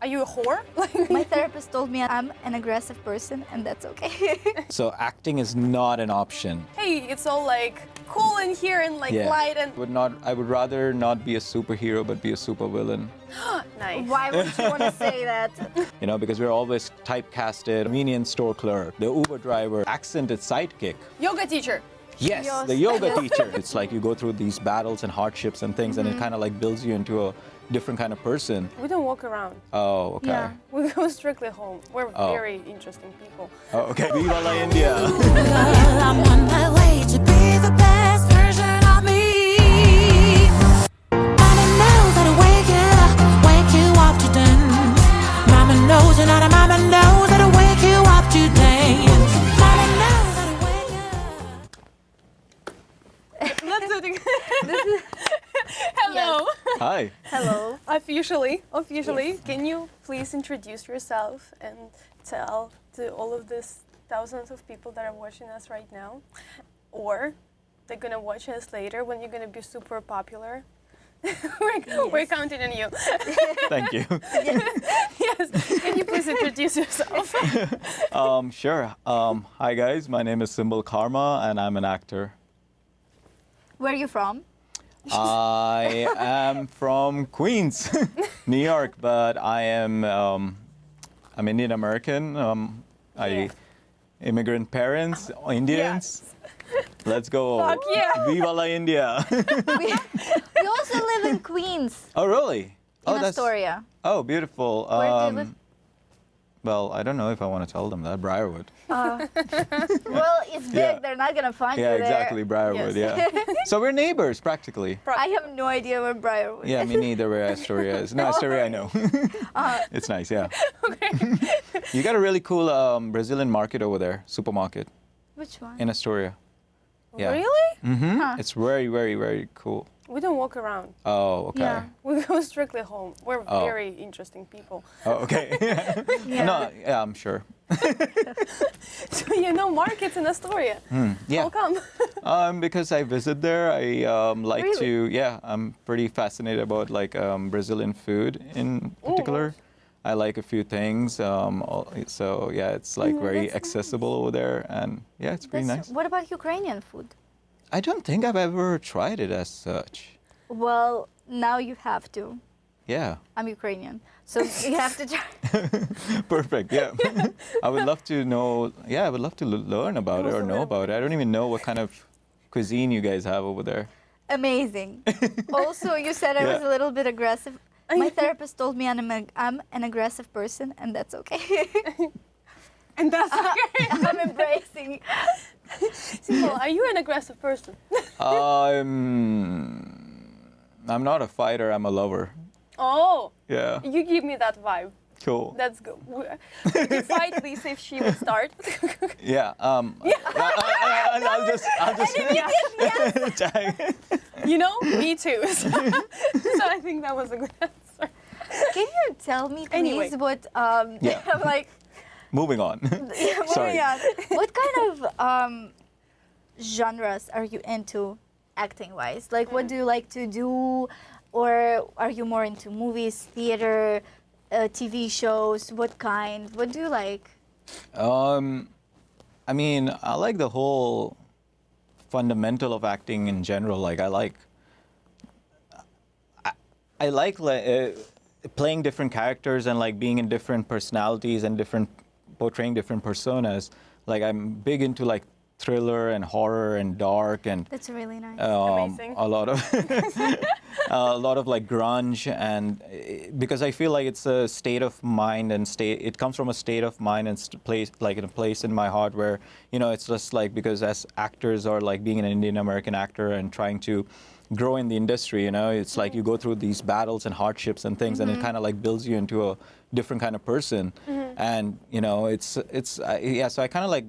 Are you a whore? My therapist told me I'm an aggressive person, and that's okay. So acting is not an option. Hey, it's all like cool in here and like Yeah. light and I would rather not be a superhero, but be a supervillain. nice. Why would you want to say that? You know, because we're always typecasted, convenience store clerk, the Uber driver, accented sidekick. Yoga teacher. Yes, Yes. the yoga teacher. It's like you go through these battles and hardships and things, and it kind of like builds you into a different kind of person. We don't walk around. Oh, okay. Yeah. We go strictly home. We're Oh. very interesting people. Oh, okay. Viva la India. I'm on my way to be the best version of me. Mama knows how to wake you up to dance. Mama knows and other mama knows how to wake you up to dance. Mama knows how to wake up. Let's do it again. Hello. Hi. Hello. Officially, Yes. can you please introduce yourself and tell to all of these thousands of people that are watching us right now, or they're gonna watch us later when you're gonna be super popular? We're counting on you. Thank you. Yes. Can you please introduce yourself? Sure. Hi, guys. My name is Simbal Karma, and I'm an actor. Where are you from? I am from Queens, New York, but I'm Indian American. Yeah. Immigrant parents, Indians. Let's go. Fuck yeah. Viva la India. We also live in Queens, Oh, really? in Astoria. Oh, beautiful. Where do you live? Well, I don't know if I want to tell them that. Briarwood. Well, it's big. Yeah. They're not gonna find Yeah, you there. exactly. Briarwood, yeah. So we're neighbors, practically. I have no idea where Briarwood Yeah, is. me neither where Astoria is. No, Astoria I know. It's nice, yeah. You got a really cool Brazilian market over there, supermarket, Which one? in Astoria. Yeah. Really? Mm-hmm. Huh. It's very, very, very cool. We don't walk around. Oh, okay. Yeah. We go strictly home. We're Oh. very interesting people. Oh, okay. Yeah. No, yeah, I'm sure. So you know markets in Astoria. Yeah. How come? Because I visit there, I like Really? to. Yeah, I'm pretty fascinated about like Brazilian food in particular. I like a few things. So yeah, it's like very that's accessible over there, and yeah, it's pretty nice. What about Ukrainian food? I don't think I've ever tried it as such. Well, now you have to. Yeah. I'm Ukrainian, so you have to try. Perfect. Yeah. I would love to know. Yeah, I would love to learn about it or know about it. I don't even know what kind of cuisine you guys have over there. Amazing. Also, you said I was Yeah. a little bit aggressive. My therapist told me I'm an aggressive person, and that's okay. And that's okay. I'm embracing. Simbal, are you an aggressive person? I'm not a fighter. I'm a lover. Oh, Yeah. you give me that vibe. Cool. That's good. Would you fight Lisa if she would start? Yeah. I'll just. You know, me too. So I think that was a good answer. Can you tell me, please, Anyway. what Yeah. like Moving on. Sorry. what kind of genres are you into acting-wise? Like, what do you like to do, or are you more into movies, theater, TV shows? What kind? What do you like? I mean, I like the whole fundamental of acting in general. Like, I like playing different characters and like being in different personalities and portraying different personas. Like, I'm big into like thriller and horror and dark and That's really nice. Amazing. a lot of like grunge, and because I feel like it's a state of mind and it comes from a state of mind and place like in a place in my heart where, you know, it's just like, because as actors or like being an Indian American actor and trying to grow in the industry, you know, it's like you go through these battles and hardships and things, and it kind of like builds you into a different kind of person. And you know, yeah, so I kind of like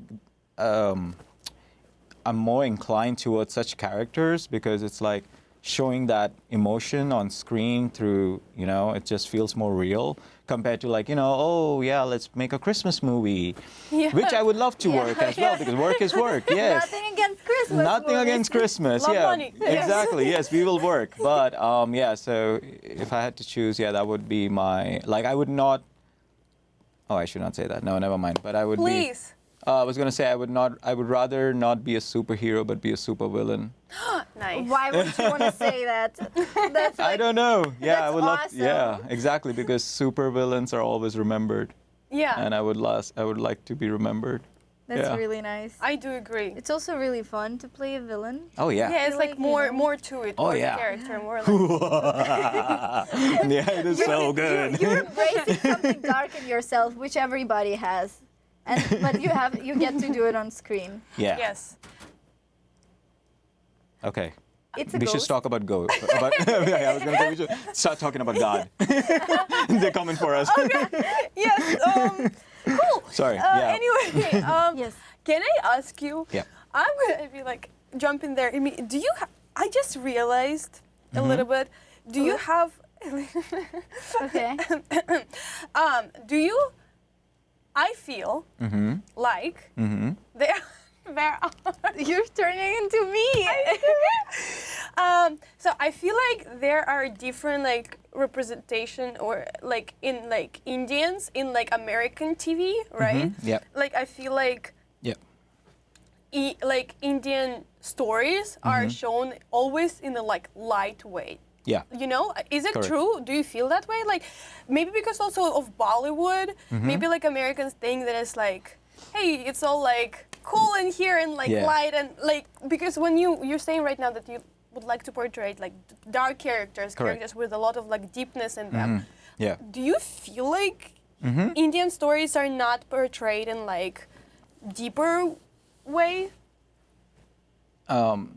I'm more inclined towards such characters because it's like showing that emotion on screen through, you know, it just feels more real compared to like, oh yeah, let's make a Christmas movie, Yeah. which I would love to Yeah. work as well, because work is work. Yes. Nothing against Christmas. Nothing movies. against Christmas. Love yeah, money. Yes. exactly. Yes, we will work. But yeah. So if I had to choose, yeah, that would be my like. I would not. Oh, I should not say that. No, never mind. But I would Please. be. I was gonna say I would not. I would rather not be a superhero, but be a supervillain. Nice. Why would you want to say that? That's I like, don't know. Yeah, I That's would love. awesome. Yeah, exactly. Because supervillains are always remembered, Yeah. and I would like to be remembered. that's yeah. really nice. I do agree. It's also really fun to play a villain. Oh yeah. Yeah, it's Like, like you more know. more to it. Oh, more yeah. the character, more like Yeah, it is so good. You're embracing something dark in yourself, which everybody has, but you get to do it on screen. Yeah. yes. Okay. It's a We ghost. should talk about Go. About, yeah, I was gonna say we should start talking about God. They're coming for us. Yes. Cool. Sorry. Yeah. Anyway, Yes. can I ask you? Yeah. I'm gonna be like jump in there. Do you? I just realized a little bit. Do you have? Okay. Do you? I feel like there are. You're turning into me. So I feel like there are different like representation or like in like Indians in like American TV, right? Yep. Like I feel like Yep. like Indian stories are shown always in a like light way. Yeah. You know, is it Correct. true? Do you feel that way? Like maybe because also of Bollywood, maybe like Americans think that it's like, hey, it's all like cool in here and like Yeah. light and like because when you're saying right now that you would like to portray like dark characters, Correct. characters with a lot of like deepness in them. Yeah. Do you feel like Indian stories are not portrayed in like deeper way?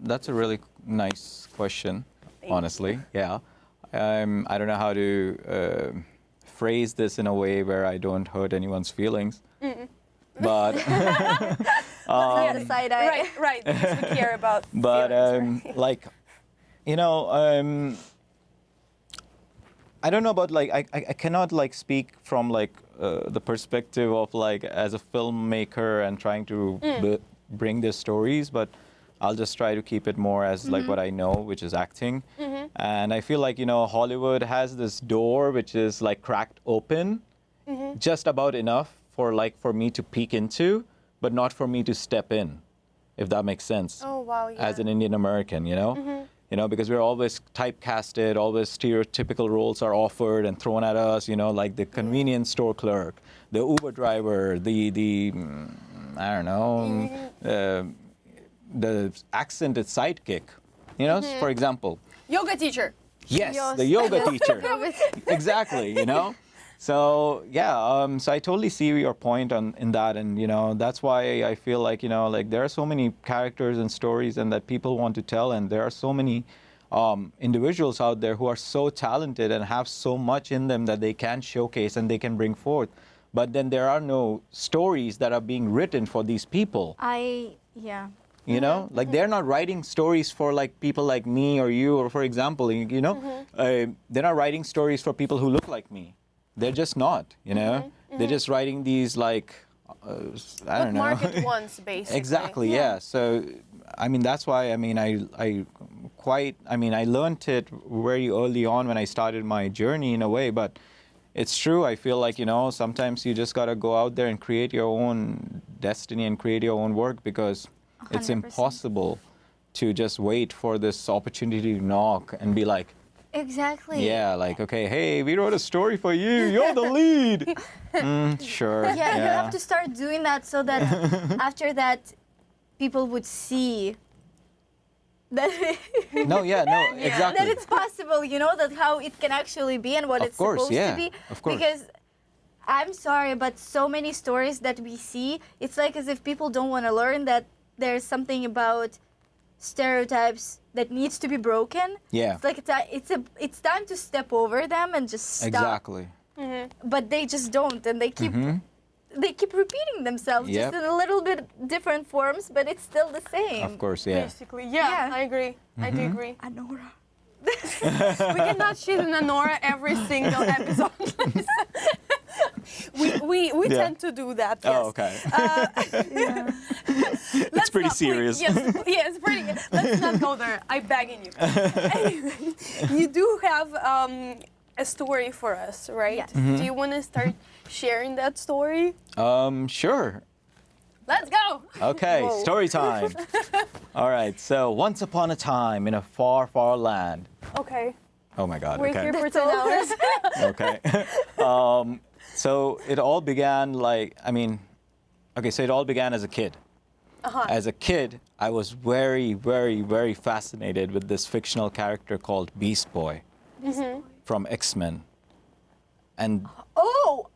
That's a really nice question, honestly. Yeah. I don't know how to phrase this in a way where I don't hurt anyone's feelings. But On the side eye. Right. Because we care about. but feelings, right? like I don't know about like I cannot like speak from like the perspective of like as a filmmaker and trying to bring these stories, but I'll just try to keep it more as like what I know, which is acting. And I feel like Hollywood has this door which is like cracked open just about enough for me to peek into, but not for me to step in, if that makes sense. Oh wow! Yeah. As an Indian American, because we're always typecasted, always stereotypical roles are offered and thrown at us, like the convenience store clerk, the Uber driver, the I don't know, the accented sidekick, for example. Yoga teacher. Yes, Yes. the yoga teacher. Exactly, So yeah, so I totally see your point in that, and that's why I feel like like there are so many characters and stories and that people want to tell, and there are so many individuals out there who are so talented and have so much in them that they can showcase and they can bring forth, but then there are no stories that are being written for these people. Yeah. Like they're not writing stories for like people like me or you, or for example, they're not writing stories for people who look like me. They're just not, They're just writing these like, I don't know. Market ones, basically. Exactly, yeah. So, I mean, that's why, I learned it very early on when I started my journey in a way, but it's true. I feel like, sometimes you just got to go out there and create your own destiny and create your own work, because it's 100%. impossible to just wait for this opportunity to knock and be like, Exactly. yeah, like, okay, hey, we wrote a story for you. You're the lead. Sure. Yeah, you have to start doing that so that after that, people would see that No, exactly. that it's possible, that how it can actually be and what Of it's course, supposed yeah, to be. of course. Because I'm sorry, but so many stories that we see, it's like as if people don't want to learn that there's something about stereotypes that needs to be broken. Yeah. It's like it's time to step over them and just stop. Exactly. But they just don't, and they keep repeating themselves Yep. just in a little bit different forms, but it's still the same. Of course, yeah. Basically, yeah. Yeah. I agree. I do agree. Anora. We cannot shit on Anora every single episode. we Yeah. tend to do that. Yes. Oh, okay. Let's pretty not- serious. Yes, yeah, it's pretty. Let's not go there. I'm begging you. Anyway, you do have a story for us, right? Yes. Mm-hmm. Do you want to start sharing that story? Sure. Let's go. Okay, Whoa. story time. All right, so once upon a time in a far, far land. Okay. Oh my God. We're okay. here for 10 hours. Okay. So it all began so it all began as a kid. Uh-huh. As a kid, I was very, very, very fascinated with this fictional character called Beast Boy from X-Men. And Oh,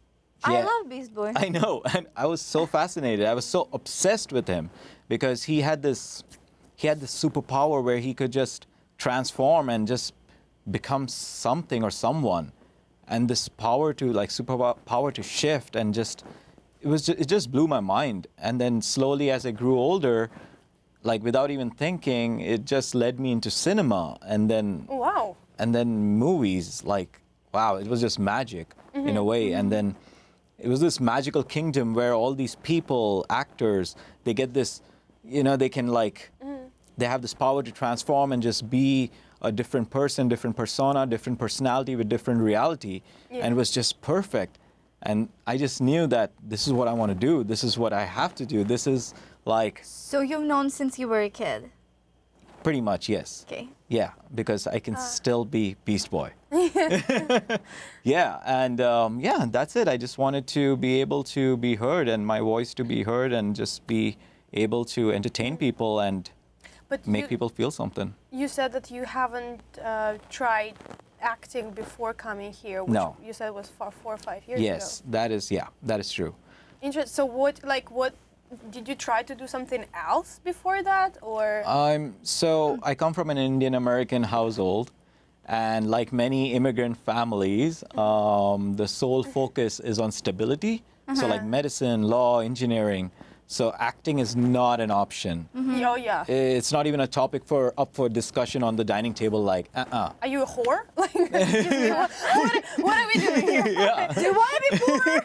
I Yeah. love Beast Boy. I know, and I was so fascinated. I was so obsessed with him because he had this superpower where he could just transform and just become something or someone, and this power to superpower to shift and it just blew my mind. And then slowly, as I grew older, like without even thinking, it just led me into cinema, and then Wow. movies. Like, wow, it was just magic in a way. And then it was this magical kingdom where all these people, actors, they get this, they can they have this power to transform and just be a different person, different persona, different personality with different reality. Yeah. And it was just perfect. And I just knew that this is what I want to do. This is what I have to do. This is So you've known since you were a kid. pretty much, yes. Okay. Yeah, because I can still be Beast Boy. Yeah, and that's it. I just wanted to be able to be heard and my voice to be heard and just be able to entertain people and But make people feel something. You said that you haven't tried acting before coming here, which No. you said was 4 or 5 years Yes, ago. that is true. So what did you try to do something else before that, or? So I come from an Indian American household, and like many immigrant families, the sole focus is on stability. So like medicine, law, engineering. So acting is not an option. Oh yeah. It's not even a topic up for discussion on the dining table. Like, Are you a whore? Like, excuse me, what are we doing here? Yeah. Do you want to be poor?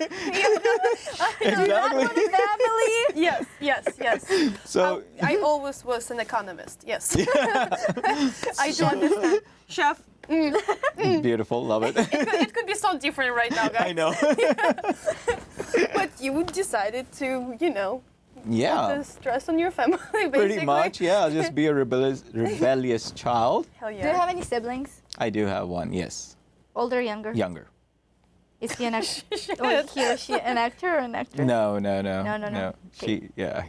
Do you not want a family? Yes. So I always was an economist. Yes. I do understand. Chef. beautiful, love it. It could be so different right now, guys. I know. But you decided to, Yeah, the stress on your family, basically. pretty much. Yeah, I'll just be a rebellious child. Hell Do you yeah. have any siblings? I do have one. Yes, Older or younger? younger. Is he an actor? Or he or she an actor or an actor? No. No.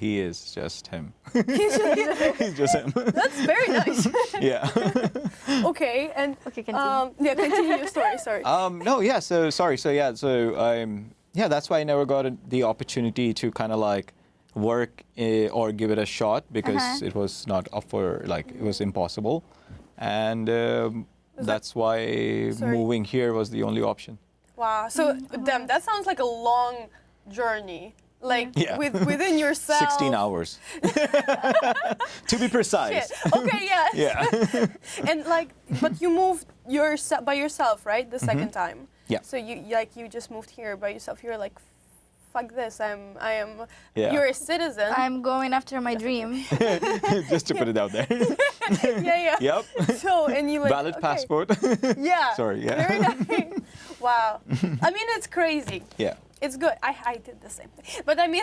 He is just him. He's just- He's just him. That's very nice. Yeah. Okay, and Okay, continue. continue your story. Sorry. No, yeah. So sorry. So that's why I never got the opportunity to kind of like work or give it a shot because it was not up for it was impossible, and that's why Sorry. moving here was the only option. Wow. So, damn, that sounds like a long journey. Like Yeah. within yourself. 16 hours. To be precise. Shit. Okay, yeah. Yeah. And but you moved by yourself, right? The second time. Mm-hmm. Yeah. So you just moved here by yourself. You're like, fuck this. I am. Yeah. You're a citizen. I'm going after my dream. Just to put it out there. yeah. Yep. So and you like Valid okay. passport. Yeah. Sorry, yeah. Very nice. Wow. I mean, it's crazy. Yeah. It's good. I did the same thing. But I mean,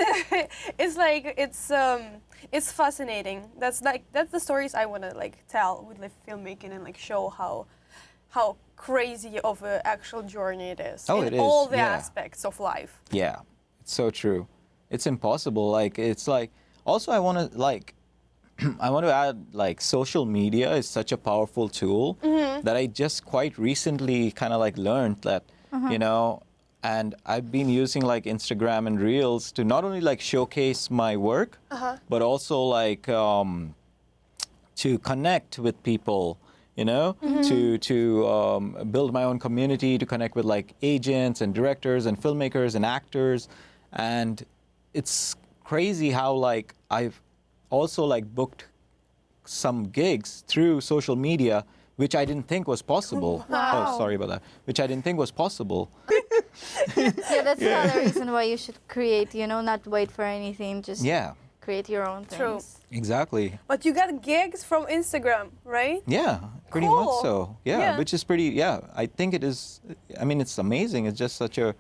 it's fascinating. That's the stories I want to tell with filmmaking and show how crazy of an actual journey it is. Oh, in it is, all the yeah. aspects of life. Yeah, it's so true. It's impossible. Also I want to I want to add social media is such a powerful tool that I just quite recently kind of learned that and I've been using Instagram and Reels to not only showcase my work but also to connect with people. To build my own community, to connect with agents and directors and filmmakers and actors. And it's crazy how I've also booked some gigs through social media, which I didn't think was possible. Wow. Oh, sorry about that. Which I didn't think was possible. Yeah, that's another reason why you should create, not wait for anything, just Yeah, create your own True. things. exactly. But you got gigs from Instagram, right? Yeah, pretty much Cool. so. Yeah, Yeah. which is pretty. Yeah, I think it is. I mean, it's amazing. It's just such a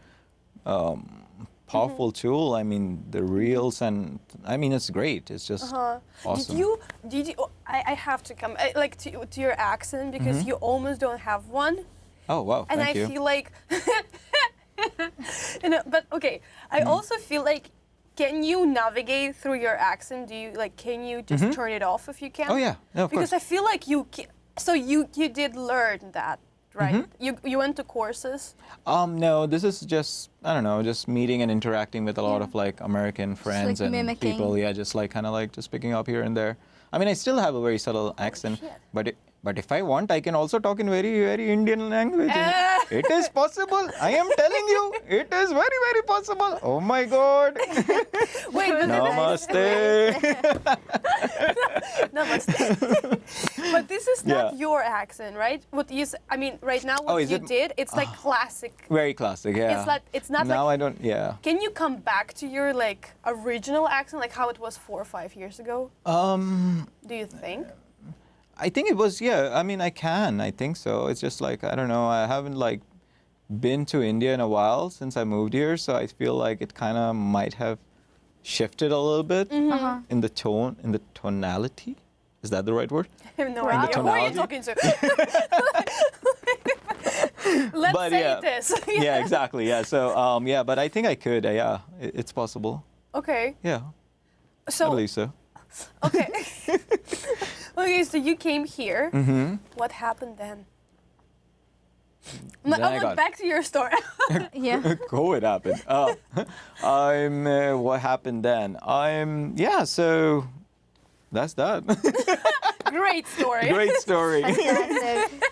powerful tool. I mean, the reels and I mean, it's great. It's just awesome. Did you? I have to come like to your accent because you almost don't have one, Oh wow, and thank I you. feel like, but okay, I also feel like, can you navigate through your accent? Do you like? Can you just turn it off if you can? Oh yeah, no, of Because course. I feel like you. So you did learn that, right? You went to courses. No, this is just I don't know, just meeting and interacting with a lot of like American friends like and mimicking. people. Yeah, just like kind of like just picking up here and there. I mean, I still have a very subtle accent, shit. but if I want, I can also talk in very very Indian language. Ah. It is possible. I am telling you, it is very very possible. Oh my God. Wait, but Namaste. Namaste. But this is not Yeah. your accent, right? What you? I mean, right now what Oh, is you it? did, it's like classic. Very classic. Yeah. It's not now like. I don't. Yeah. Can you come back to your like original accent, like how it was 4 or 5 years ago? Do you think? I think it was, yeah, I mean, I can. I think so. It's just like, I don't know, I haven't like been to India in a while since I moved here, so I feel like it kind of might have shifted a little bit in the tone, in the tonality. Is that the right word? I have no Wow. idea. Who are you tonality? talking to? Let's But say yeah. it is. Yeah, exactly. Yeah. So, yeah, but I think I could. Yeah, it's possible. Okay. Yeah, I So believe so. okay. Okay, so you came here. Mm-hmm. What happened then? Then I I went got- back to your story. Yeah. COVID happened. What happened then? Yeah, so that's that. Great story. Great story. Fantastic.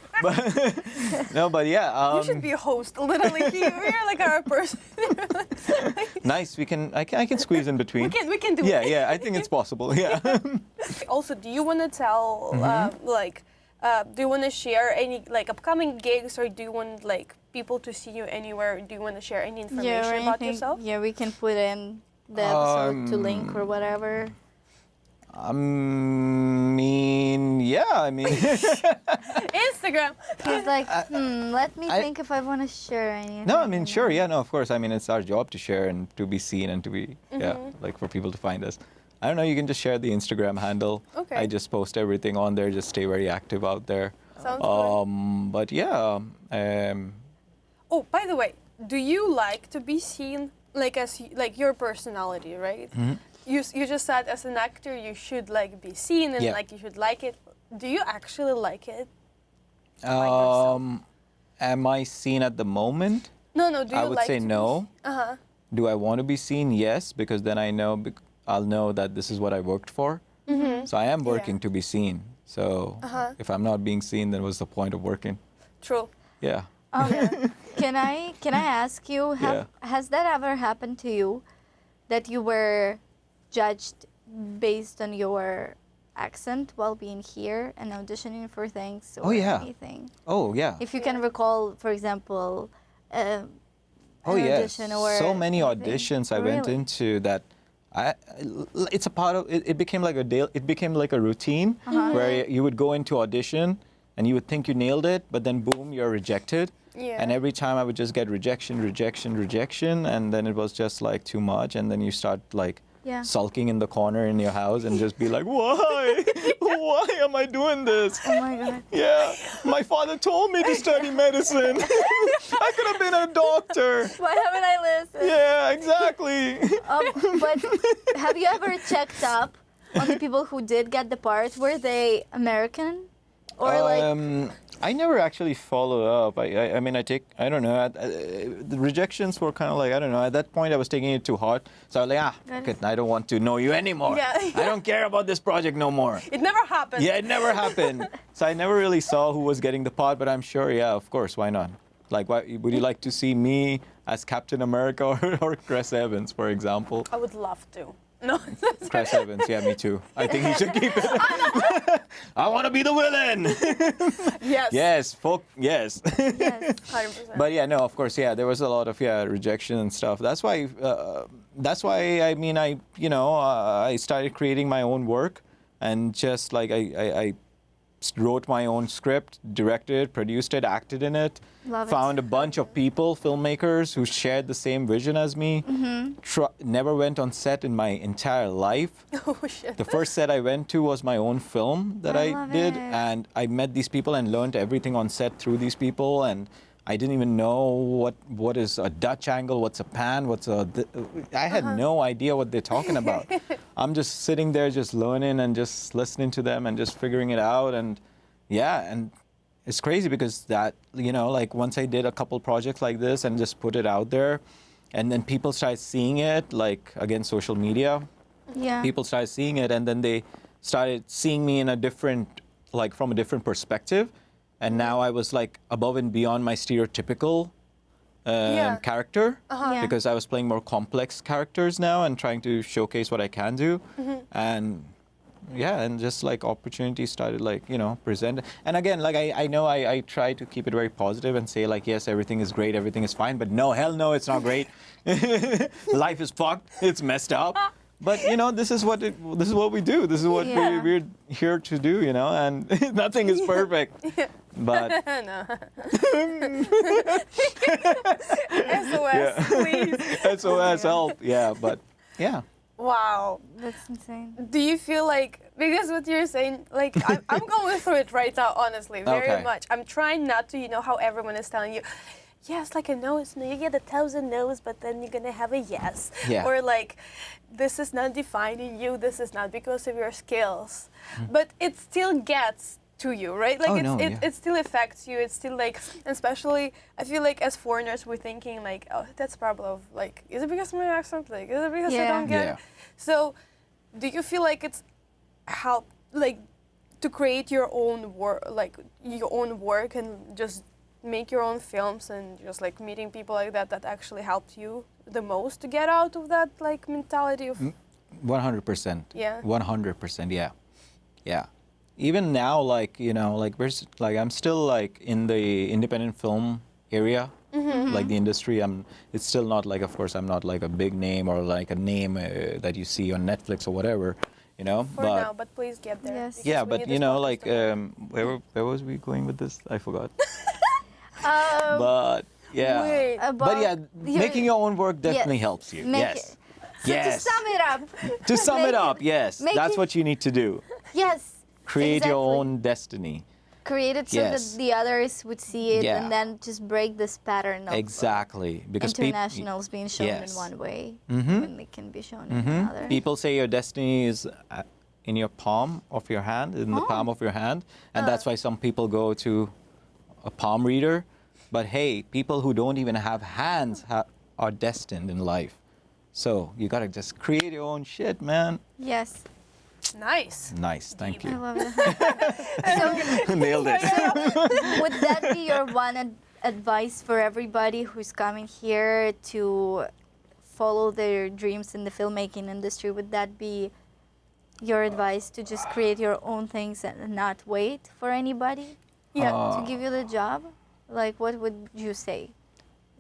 No, but yeah. You should be a host, literally. You're like our person. Nice. I can squeeze in between. We can do Yeah, it. yeah. I think it's possible. Yeah. Also, do you want to tell, do you want to share any like upcoming gigs, or do you want like people to see you anywhere? Do you want to share any information or about anything- yourself? Yeah, we can put in the episode to link or whatever. I mean, yeah. I mean, Instagram. He's like, let me I- think if I want to share anything. no. I mean, sure. Yeah. No. Of course. I mean, it's our job to share and to be seen and to be like for people to find us. I don't know. You can just share the Instagram handle. Okay. I just post everything on there. Just stay very active out there. Sounds good. But yeah. Oh, by the way, do you like to be seen like as like your personality, right? You just said as an actor you should like be seen and Yeah. like you should like it. Do you actually like it? yourself? Am I seen at the moment? No, do you I would like say to no. Uh huh. Do I want to be seen? Yes, because then I know I'll know that this is what I worked for. So I am working to be seen. So if I'm not being seen, then what's the point of working? True. Yeah. Can I ask you, has that ever happened to you, that you were judged based on your accent while being here and auditioning for things or Oh, yeah. anything? Oh yeah. If you can recall, for example, an Oh yes. audition or So many anything. auditions I went Really? into that. It's a part of it. It became like it became like a routine where you would go into audition and you would think you nailed it, but then boom, you're rejected. Yeah. And every time I would just get rejection, and then it was just like too much, and then you start like Yeah. sulking in the corner in your house and just be like, why? Why am I doing this? Oh my god. Yeah, my father told me to study medicine. I could have been a doctor. Why haven't I listened? Yeah, exactly. But have you ever checked up on the people who did get the part? Were they American? Or like, I never actually followed up. I mean, I don't know. The rejections were kind of like, I don't know. At that point, I was taking it too hard. So I was like, Got okay, I don't want to know you anymore. Yeah. I don't care about this project no more. It never happened. Yeah, it never happened. So I never really saw who was getting the part, but I'm sure, yeah, of course, why not? Like, would you like to see me as Captain America or Chris Evans, for example? I would love to. No. Chris Evans, yeah, me too. I think he should keep it. I want to be the villain. Yes. Yes, yes. Yes. 100%. But yeah, no, of course, yeah, there was a lot of rejection and stuff. That's why I mean, I started creating my own work, and just like I wrote my own script, directed it, produced it, acted in it. Love it. Found a bunch of people, filmmakers, who shared the same vision as me. Never went on set in my entire life. Oh shit. The first set I went to was my own film that I I love did, it. and I met these people and learned everything on set through these people. And I didn't even know what is a Dutch angle, what's a pan, I had no idea what they're talking about. I'm just sitting there, just learning and just listening to them and just figuring it out. And yeah, and it's crazy because that, like once I did a couple projects like this and just put it out there, and then people started seeing it, like again, social media. Yeah. People started seeing it, and then they started seeing me in a different, like from a different perspective. And now I was like above and beyond my stereotypical Yeah. character, Yeah. because I was playing more complex characters now and trying to showcase what I can do. And yeah, and just like opportunities started like, present. And again, like I know I try to keep it very positive and say like, yes, everything is great, everything is fine, but no, hell no, it's not great. Life is fucked, it's messed up. But this is what we do. This is what Yeah. we're here to do, and nothing is perfect. But No. SOS, please. SOS help. Yeah, but yeah. Wow. That's insane. Do you feel like, because what you're saying, like I'm going through it right now, honestly, very Okay. much. I'm trying not to, how everyone is telling you, yes, like a no, it's no, you get 1,000 no's, but then you're gonna have a yes. Yeah. Or like, this is not defining you, this is not because of your skills. But it still gets to you, right? Like Oh, no, yeah. it still affects you. It's still like, especially I feel like as foreigners we're thinking like, oh, that's problem of like, is it because of my accent? Like, is it because I Yeah. don't get Yeah. it? So, do you feel like it's help like to create your own work and just make your own films and just like meeting people like that actually helped you the most to get out of that like mentality of 100%. Yeah. 100%. Yeah. Yeah. Even now, like I'm still like in the independent film area, like the industry. It's still not like, of course, I'm not like a big name or like a name that you see on Netflix or whatever, for now, but please get there. Yes. because Yeah, we but need this podcast like to grow. where was we going with this? I forgot. Um, But yeah. Wait. But yeah, your- making your own work definitely Yes. helps you. Make Yes. it- So Yes. to sum it up. To sum make it up, yes, make that's it- what you need to do. Yes. Create your exactly. own destiny. Create it so Yes. that the others would see it, Yeah. and then just break this pattern of Exactly, because internationals being shown Yes. in one way Mhm. when they can be shown in another. people say your destiny is in your palm of your hand, in the palm of your hand, and that's why some people go to a palm reader. But hey, people who don't even have hands are destined in life. So you gotta just create your own shit, man. Yes, Nice. Nice, thank I you. love it. So, Nailed it. would that be your one advice for everybody who's coming here to follow their dreams in the filmmaking industry? Would that be your advice, to just create your own things and not wait for anybody Yeah. to give you the job? Like, what would you say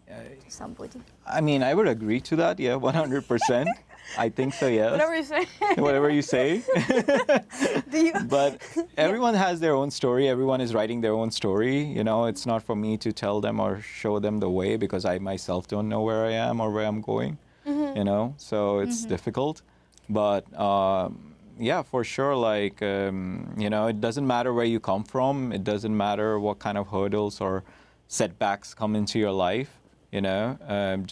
to somebody? I mean, I would agree to that. Yeah, 100%. I think so. Yes. Whatever you say. Whatever you say. Do you? But everyone has their own story. Everyone is writing their own story. It's not for me to tell them or show them the way, because I myself don't know where I am or where I'm going. So it's difficult. But yeah, for sure. Like it doesn't matter where you come from. It doesn't matter what kind of hurdles or setbacks come into your life.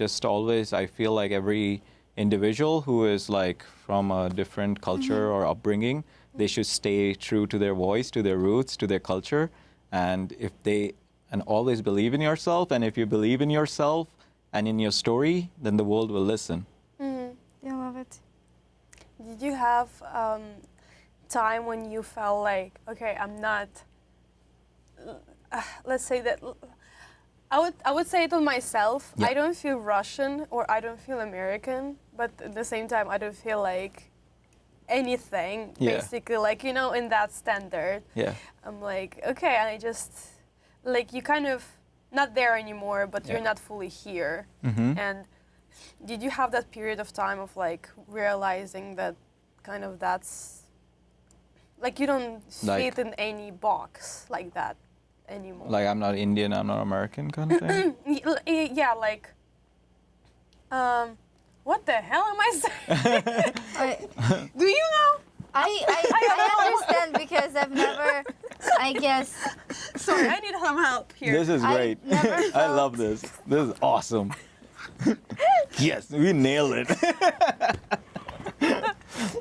Just always, I feel like every individual who is like from a different culture or upbringing, they should stay true to their voice, to their roots, to their culture, and always believe in yourself. And if you believe in yourself and in your story, then the world will listen. I love it. Did you have time when you felt like, okay, I'm not, let's say that I would say it on myself. Yeah. I don't feel Russian or I don't feel American, but at the same time I don't feel like anything. Yeah. Basically, like in that standard. Yeah. I'm like, okay, I just like you kind of not there anymore, but you're Yeah. not fully here. Mm-hmm. And did you have that period of time of like realizing that kind of that's like you don't Like- fit in any box like that anymore? Like I'm not Indian, I'm not American kind of thing. Yeah, like what the hell am I saying? I, Do you know? I understand because I've never, I guess, Sorry, I need some help here. This is I great. never I felt- love this. This is awesome. Yes, we nailed it.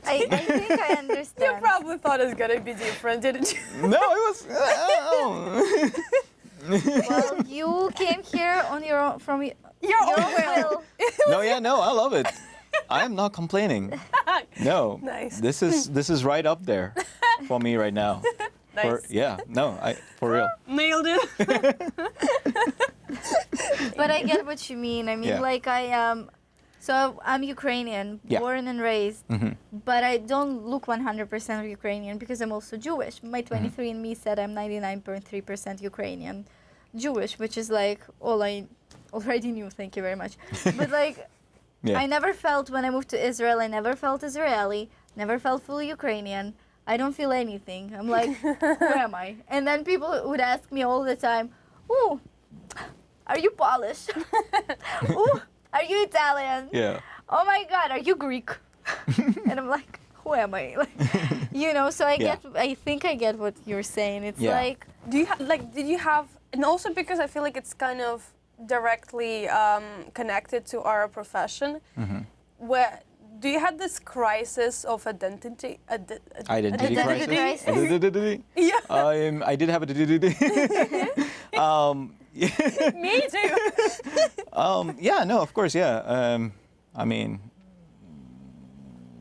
I think I You understand. probably thought it's gonna be different, didn't you? No, it was. Oh. Well, you came here on your own, from your Your own will. No, yeah, no, I love it. I am not complaining. No. Nice. This is right up there for me right now. Nice. For real. Nailed it. But I get what you mean. I mean, Yeah. like I am. So I'm Ukrainian, Yeah. born and raised, Mhm. but I don't look 100% Ukrainian because I'm also Jewish. My 23andMe said I'm 99.3% Ukrainian Jewish, which is like all I already knew. Thank you very much. But like, Yeah. I never felt when I moved to Israel, I never felt Israeli, never felt fully Ukrainian. I don't feel anything. I'm like, who am I? And then people would ask me all the time, "Ooh, are you Polish? Ooh, are you Italian? Yeah. Oh my God, are you Greek?" And I'm like, who am I? Like, so Yeah. I think I get what you're saying. It's Yeah. like, Did you have, and also because I feel like it's kind of directly connected to our profession, Mm-hmm. where do you have this crisis of identity? Identity Identity crisis. crisis. Identity. Yeah, I did have a identity. me too. Yeah, no, of course, yeah. I mean,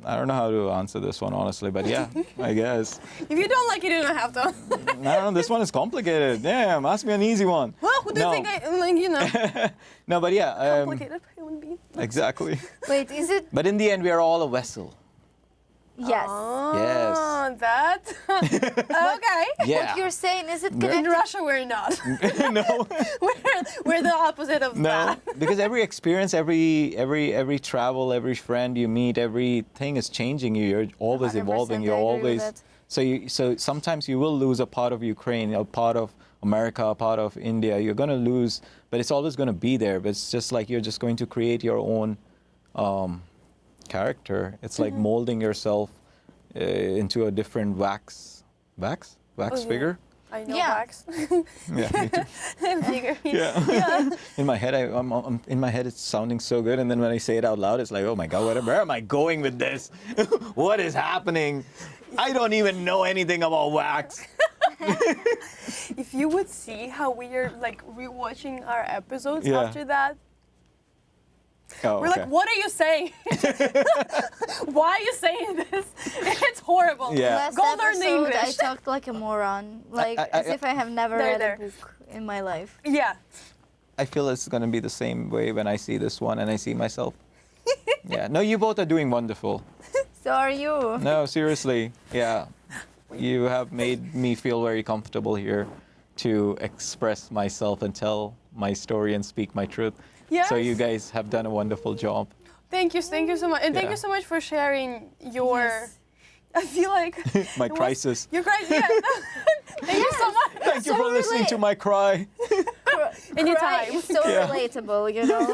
I don't know how to answer this one honestly, but yeah, I guess. If you don't like it, you don't have to. No, this one is complicated. Damn, ask me an easy one. Well, who do you No. think like, No, but yeah, complicated human being? exactly. wait, is it? But in the end, we are all a vessel. Yes. Yes. Oh, that. Okay. Yeah. What you're saying, is it In connected? Russia, we're not. No. we're the opposite of No, that. because every experience, every travel, every friend you meet, everything is changing you. You're always 100% evolving. I You're agree with always that. so sometimes you will lose a part of Ukraine, a part of America, a part of India. You're gonna lose, but it's always gonna be there. But it's just like you're just going to create your own character. It's like molding yourself into a different wax Oh, yeah. figure. I know Yeah. Max. Yeah, me too. Figure. Yeah. In my head, I'm in my head, it's sounding so good, and then when I say it out loud, it's like, oh my god, where am I going with this? What is happening? I don't even know anything about wax. If you would see how we are like rewatching our episodes Yeah. after that, Oh, we're like, what are you saying? Why are you saying this? It's horrible. Yeah. Last Go learn the episode, I English. talked like a moron, like as if I have never There, read there. a book in my life. Yeah. I feel it's gonna be the same way when I see this one and I see myself. Yeah. No, you both are doing wonderful. So are you? No, seriously. Yeah. You have made me feel very comfortable here to express myself and tell my story and speak my truth. Yes. So you guys have done a wonderful job. Thank you so much, and thank Yeah. you so much for sharing your. Yes. I feel like My it was- crisis. Your crisis. Yeah. Thank you so much. Thank you So for listening to relate- my cry. Anytime. Cry is so Yeah. relatable, you know?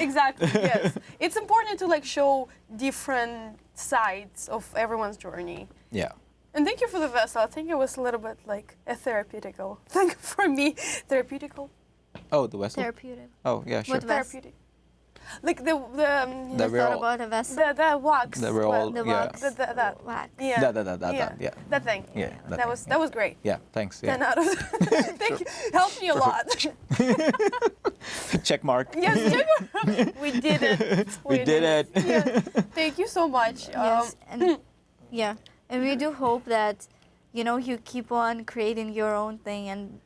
Exactly. Yes. It's important to like show different sides of everyone's journey. Yeah. And thank you for the vessel. I think it was a little bit like a therapeutical thing for me. Therapeutical. Oh, the vessel. Therapeutic. Oh, yeah, sure. What vessel? Therapeutic. Like the That we're the, Thought all- about a vessel? the wax. That we're all- The yeah. wax. That. Wax. Yeah. That, yeah. That thing. Yeah, that That thing, was great. Yeah, thanks. 10 Yeah. out of Thank you. Helped me a lot. Check mark. Yes, we did it. We did it. Yeah. Thank you so much. Yes, and yeah, and we do hope that you keep on creating your own thing and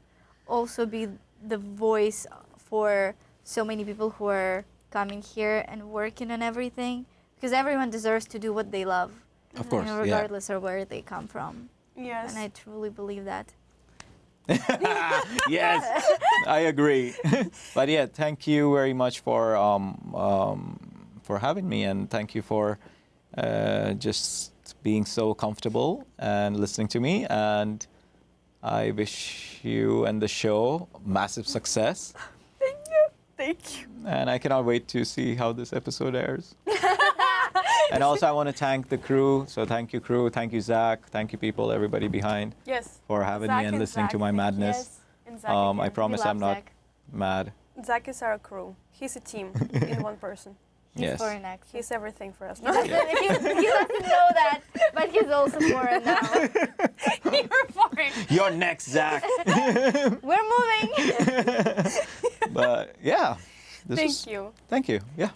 also be the voice for so many people who are coming here and working on everything, because everyone deserves to do what they love, Of course, yeah. regardless of where they come from. Yes. And I truly believe that. Yes, I agree. But yeah, thank you very much for having me, and thank you for just being so comfortable and listening to me. And I wish you and the show massive success. Thank you. Thank you. And I cannot wait to see how this episode airs. And also, I want to thank the crew. So thank you, crew. Thank you, Zach. Thank you, people, everybody behind, Yes. for having Zach me and listening Zach, to my thank you. madness. Yes. And Zach I again. promise We I'm love not Zach. mad. Zach is our crew. He's a team in one person. He's Yes. foreign accent. He's everything for us. He doesn't know that, but he's also foreign now. You're foreign. You're next, Zach. We're moving. But yeah. This Thank was- you. Thank you. Yeah.